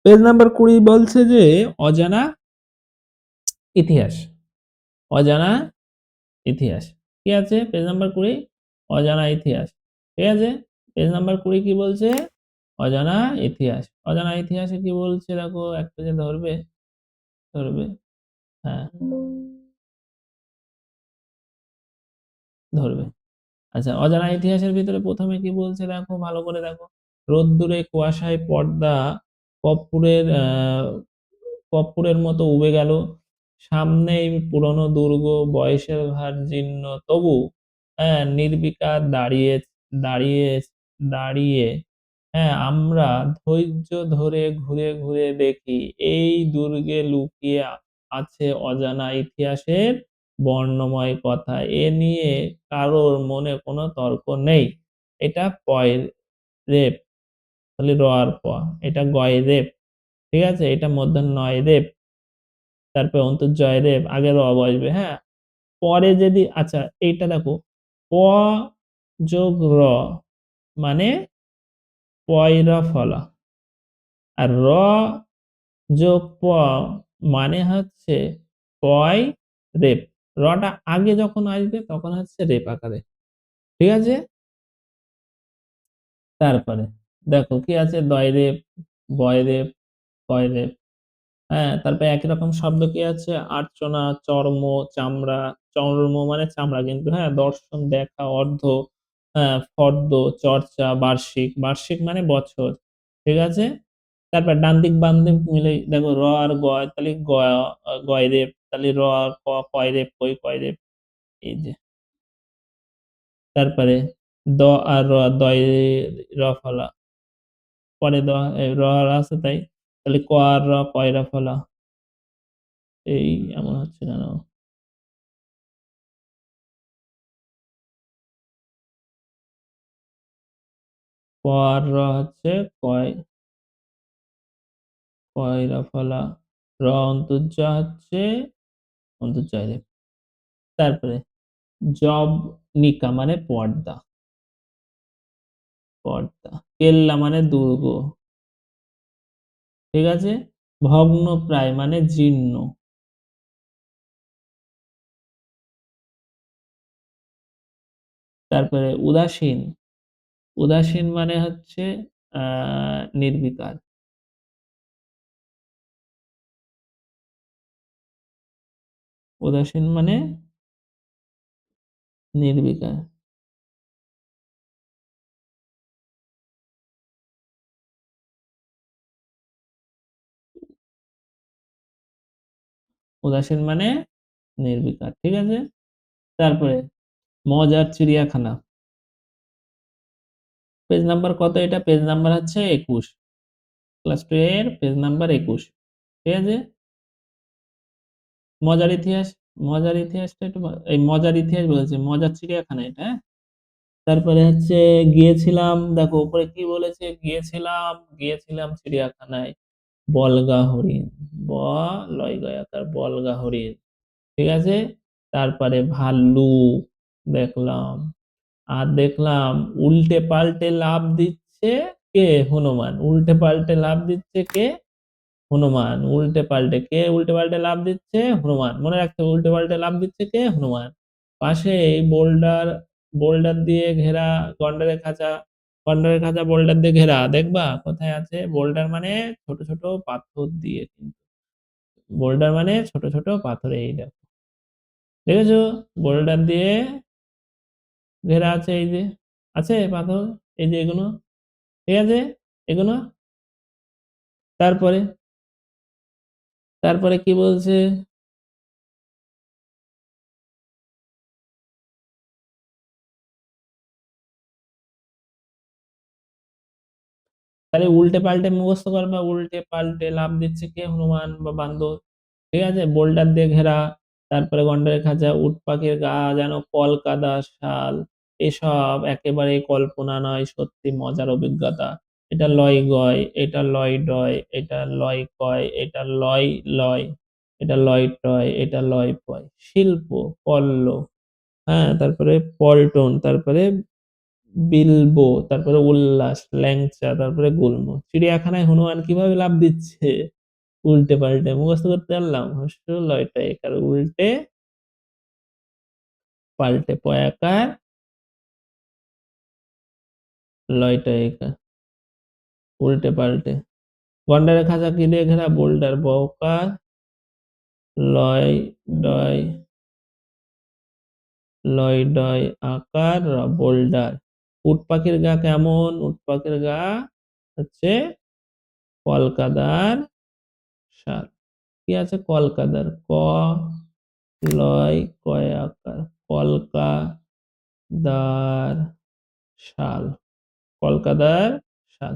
Page number 20 বলছে যে অজানা ইতিহাস। অজানা ইতিহাস। কি আছে পেজ নাম্বার 20? অজানা ইতিহাস। ঠিক আছে? পেজ নাম্বার 20 কি বলছে? অজানা ইতিহাস। অজানা ইতিহাসে কি বলছে দেখো এক পেজে ধরবে, ধরবে। হ্যাঁ, ধরবে। আচ্ছা অজানা ইতিহাসের ভিতরে ১ম এ কি বলছে দেখো ভালো করে দেখো। রোদ্দুরে কুয়াশায় পর্দা কর্পূরের কর্পূরের মতো উবে গেল। সামনেই পুরনো দুর্গ, বয়সের ভার জীর্ণ তবু নির্বিকার দাঁড়িয়ে দাঁড়িয়ে আমরা ধৈর্য ধরে ঘুরে ঘুরে দেখি এই দুর্গে লুকিয়ে আছে অজানা ইতিহাসের বর্ণময় কথা। এ নিয়ে কারোর মনে কোনো তর্ক নেই। এটা রেপ, তাহলে র আর প। এটা রেপ, ঠিক আছে? এটা মূর্ধন্য য় রেপ, তারপরে অন্তর্জয় রেপ, আগে র বসবে, হ্যাঁ? পরে যদি আচ্ছা এইটা দেখো প যোগ র মানে পয়রা ফলা, আর র যোগ প মানে হচ্ছে পয় রেপ। রটা আগে যখন আসবে তখন হচ্ছে রেপ আকারে, ঠিক আছে? তারপরে দেখো কি আছে দয় রেপ, বয় রেপ, কয় রেপ, হ্যাঁ? তারপরে একই রকম শব্দ কি আছে আর্চনা, চর্ম, চামড়া, চর্ম মানে চামড়া কিন্তু, হ্যাঁ? দর্শন, দেখা, অর্ধ, ফর্দ, চর্চা, বার্ষিক, বার্ষিক মানে বছর, ঠিক আছে? তারপর ডান দিক বাম দিক মিলে দেখো র আর গয় তাহলে গয় রেপ, তাহলে র আর ক কয় রেপ কই কয় রেপ, এই যে। তারপরে দ আর র দয় র ফলা, পরে র আর আছে তাই, তাহলে ক আর র কয়রা ফলা, এই এমন হচ্ছে কেন? ক আর র হচ্ছে কয় কয়রা ফলা, র অন্তর্জা হচ্ছে অন্তর্জয় রেপ। তারপরে জবনিকা মানে পর্দা, পর্দা, কেল্লা মানে দুর্গ, ঠিক আছে? ভগ্নপ্রায় মানে জীর্ণ, তারপরে উদাসীন, উদাসীন মানে হচ্ছে নির্বিকার, উদাসীন মানে নির্বিকার, উদাসীন মানে নির্বিকার, ঠিক আছে? তারপরে মজার চিড়িয়াখানা, পেজ নাম্বার কত এটা? পেজ নাম্বার হচ্ছে 21, ক্লাস 2 এর পেজ নাম্বার 21, ঠিক আছে? মজার ইতিহাস, মজার ইতিহাসটা একটু এই মজার ইতিহাস বলেছে, মজার চিড়িয়াখানা এটা, হ্যাঁ? তারপরে হচ্ছে গিয়েছিলাম, দেখো উপরে কি বলেছে? গিয়েছিলাম চিড়িয়াখানায়, বলগা হরিণ, ব লয় গয়াকার বলগা হরিণ, ঠিক আছে? তারপরে ভাল্লুক দেখলাম, আর দেখলাম উল্টে পাল্টে লাফ দিচ্ছে কে? হনুমান। উল্টে পাল্টে লাফ দিচ্ছে কে? হনুমান। উল্টে পাল্টে কে উল্টে পাল্টে লাফ দিচ্ছে? হনুমান। মনে রাখতে হবে উল্টে পাল্টে লাফ দিচ্ছে কে? হনুমান। পাশেই বোল্ডার, বোল্ডার দিয়ে ঘেরা, গন্ডারের খাঁচা, গন্ডারের খাঁচা বোল্ডার দিয়ে ঘেরা, দেখবা কোথায় আছে? বোল্ডার মানে ছোট ছোট পাথর দিয়ে, কিন্তু বোল্ডার মানে ছোট ছোট পাথর, এই দেখো দেখেছো? বোল্ডার দিয়ে ঘেরা আছে, এই যে আছে পাথর, এই যে এগুলো, ঠিক আছে? এগুলো তারপরে, তারপরে কি বলছে? তাহলে উল্টে পাল্টে মুখস্থ করবা, উল্টে পাল্টে লাফ দিচ্ছে কে? হনুমান বা বান্দর, ঠিক আছে? বোল্ডার দিয়ে ঘেরা, তারপরে গন্ডারের খাঁচা, উট পাখির গা যেন কলকাদা শাল, এসব একেবারে কল্পনা নয়, সত্যি মজার অভিজ্ঞতা। এটা লয় গয়, এটা লয় ডয়, এটা লয় কয়, এটা লয় লয়, এটা লয় টয়, এটা লয় পয়। শিল্প, পল্লব, হ্যাঁ? তারপরে পল্টন, তারপরে বিলবো, তারপরে উল্লাস, ল্যাংচা, তারপরে গুল্ম। চিড়িয়াখানায় হনুমান কিভাবে লাফ দিচ্ছে? উল্টে পাল্টে। মুখস্থ করতে পারলাম? হস্য লয়টা একার উল্টে পাল্টে পয়াকার লয়টা একার উল্টে পাল্টে। গন্ডারের খাঁচা কি দিয়ে ঘেরা? বোল্ডার বকার লয় ডয় লয় ডয় আকার বোল্ডার। উট পাখির গা কেমন? উট পাখির গা হচ্ছে কলকাদার সার। কি আছে? কলকাদার ক লয় কয় আকার কলকাদার শাল। কলকাদার শাল।